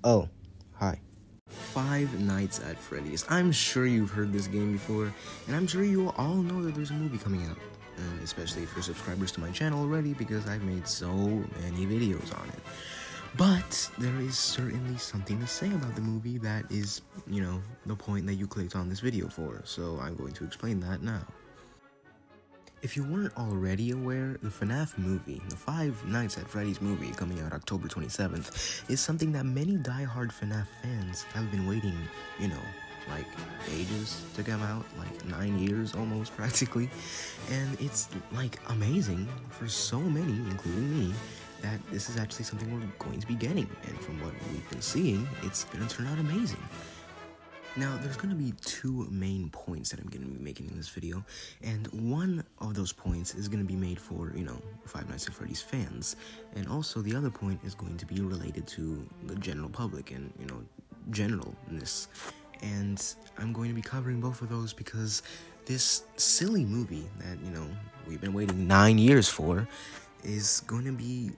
Oh, hi. Five Nights at Freddy's. I'm sure you've heard this game before, and I'm sure you all know that there's a movie coming out. And especially if you're subscribers to my channel already, because I've made so many videos on it. But there is certainly something to say about the movie that is, the point that you clicked on this video for, so I'm going to explain that now. If you weren't already aware, the FNaF movie, the Five Nights at Freddy's movie coming out October 27th, is something that many die-hard FNaF fans have been waiting, like ages to come out, like 9 years almost practically, and it's like amazing for so many, including me, that this is actually something we're going to be getting, and from what we've been seeing, it's gonna turn out amazing. Now, there's going to be two main points that I'm going to be making in this video, and one of those points is going to be made for, Five Nights at Freddy's fans, and also the other point is going to be related to the general public and, generalness. And I'm going to be covering both of those because this silly movie that, we've been waiting 9 years for is going to be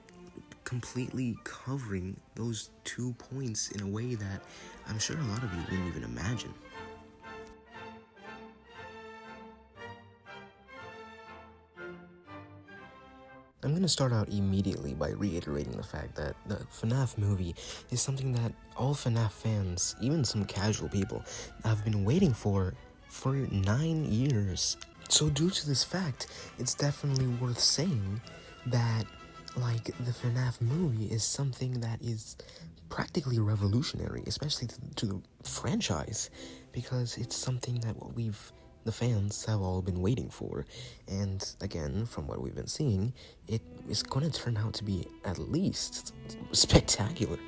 completely covering those 2 points in a way that I'm sure a lot of you wouldn't even imagine. I'm going to start out immediately by reiterating the fact that the FNaF movie is something that all FNaF fans, even some casual people, have been waiting for 9 years. So due to this fact, it's definitely worth saying that the FNaF movie is something that is practically revolutionary, especially to the franchise, because it's something that the fans have all been waiting for, and again, from what we've been seeing, it is going to turn out to be at least spectacular,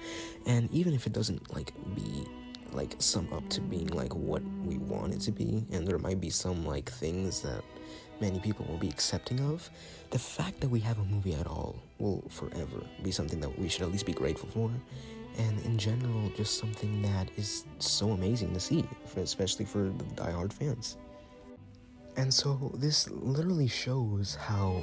and even if it doesn't be sum up to being what we want it to be, and there might be some things that many people will be accepting of, the fact that we have a movie at all will forever be something that we should at least be grateful for, and in general, just something that is so amazing to see, especially for the diehard fans. And so this literally shows how,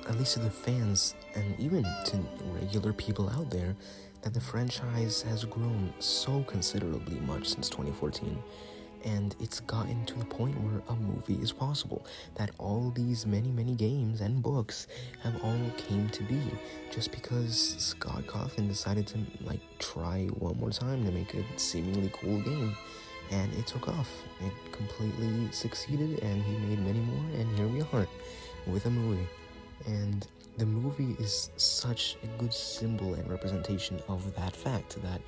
at least to the fans, and even to regular people out there, that the franchise has grown so considerably much since 2014. And it's gotten to the point where a movie is possible, that all these many games and books have all came to be just because Scott Cawthon decided to try one more time to make a seemingly cool game, and it took off. It completely succeeded, and he made many more, and here we are with a movie. And the movie is such a good symbol and representation of that fact, that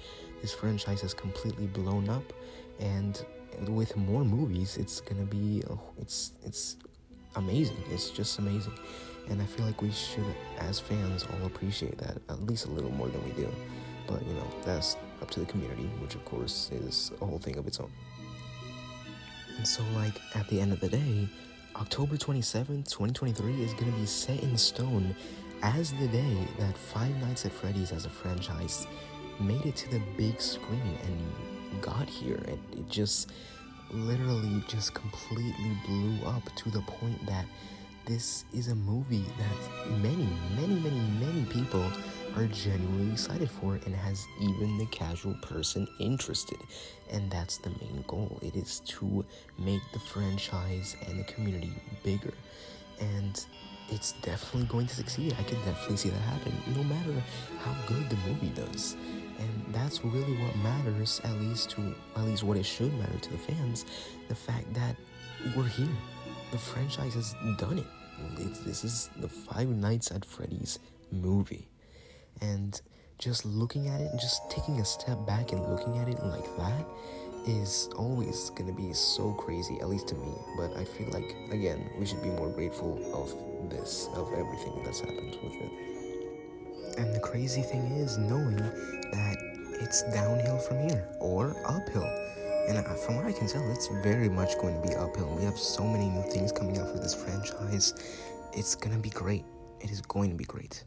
this franchise has completely blown up, and with more movies, it's gonna be, it's amazing. It's just amazing. And I feel like we should, as fans, all appreciate that at least a little more than we do. But, that's up to the community, which of course is a whole thing of its own. And so, at the end of the day, October 27th, 2023 is gonna be set in stone as the day that Five Nights at Freddy's as a franchise made it to the big screen and got here, and it just literally just completely blew up to the point that this is a movie that many people are genuinely excited for, and has even the casual person interested. And that's the main goal. It is to make the franchise and the community bigger, and it's definitely going to succeed. I could definitely see that happen, no matter how good the movie does. And that's really what matters, at least what it should matter to the fans, the fact that we're here. The franchise has done it. This is the Five Nights at Freddy's movie. And just looking at it, just taking a step back and looking at it like that is always going to be so crazy, at least to me. But I feel like, again, we should be more grateful of everything that's happened with it. And the crazy thing is knowing that it's downhill from here, or uphill. And from what I can tell, it's very much going to be uphill. We have so many new things coming out for this franchise. It's going to be great. It is going to be great.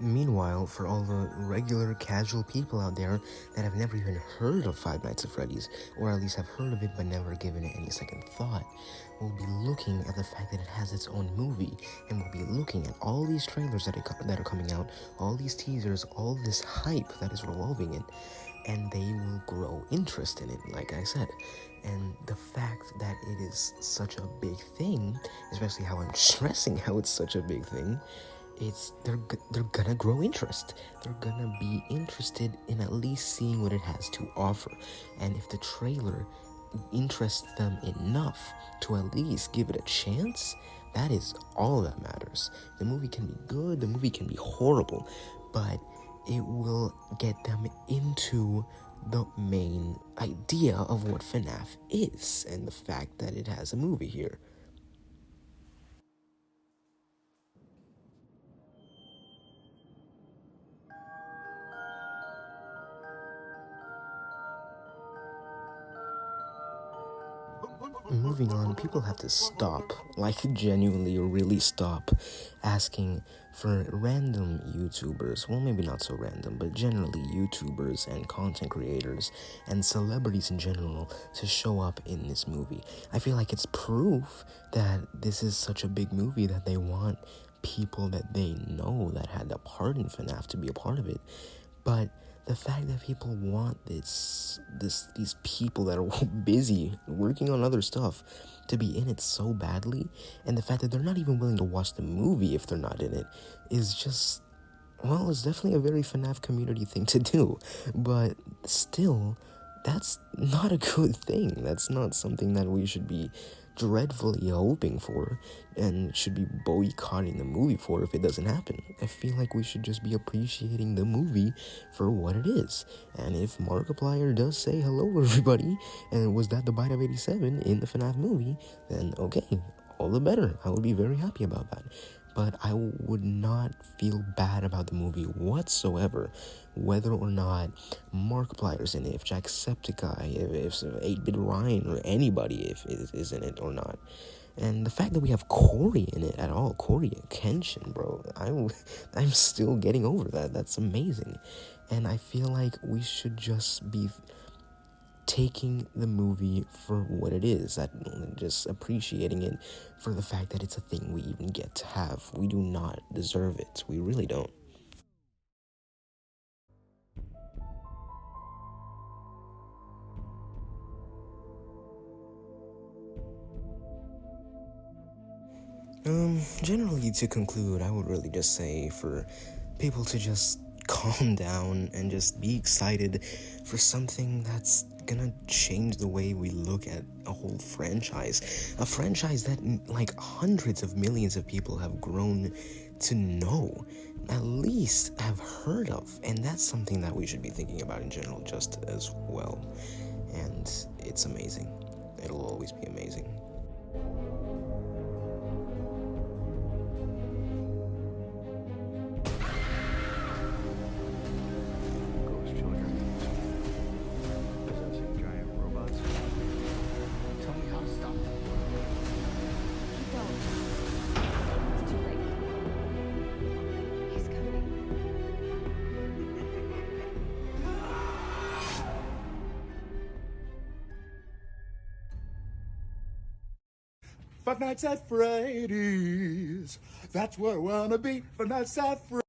Meanwhile, for all the regular casual people out there that have never even heard of Five Nights at Freddy's, or at least have heard of it but never given it any second thought, will be looking at the fact that it has its own movie, and will be looking at all these trailers that are coming out, all these teasers, all this hype that is revolving it, and they will grow interest in it, like I said. And the fact that it is such a big thing, especially how I'm stressing how it's such a big thing, they're gonna grow interest. They're gonna be interested in at least seeing what it has to offer. And if the trailer interests them enough to at least give it a chance, that is all that matters. The movie can be good, the movie can be horrible, but it will get them into the main idea of what FNaF is and the fact that it has a movie here. Moving on, people have to stop, like genuinely really stop, asking for random YouTubers, well maybe not so random, but generally YouTubers and content creators and celebrities in general to show up in this movie. I feel like it's proof that this is such a big movie that they want people that they know that had a part in FNaF to be a part of it. But the fact that people want these people that are busy working on other stuff to be in it so badly, and the fact that they're not even willing to watch the movie if they're not in it, is just, well, it's definitely a very FNaF community thing to do. But still, that's not a good thing. That's not something that we should be dreadfully hoping for and should be boycotting the movie for if it doesn't happen. I feel like we should just be appreciating the movie for what it is. And if Markiplier does say hello everybody, and was that the bite of 87 in the FNaF movie, then okay, all the better. I would be very happy about that. But I would not feel bad about the movie whatsoever, whether or not Markiplier's in it, if Jacksepticeye, if 8-Bit Ryan, or anybody if is in it or not. And the fact that we have Corey in it at all, Corey and Kenshin, bro, I'm still getting over that. That's amazing. And I feel like we should just be taking the movie for what it is, that just appreciating it for the fact that it's a thing we even get to have. We do not deserve it. We really don't. Generally, to conclude, I would really just say for people to just calm down and just be excited for something that's gonna change the way we look at a whole franchise. A franchise that, like, hundreds of millions of people have grown to know, at least have heard of. And that's something that we should be thinking about in general just as well. And it's amazing. It'll always be amazing. Five Nights at Freddy's. That's where I wanna be. Five Nights at Freddy's.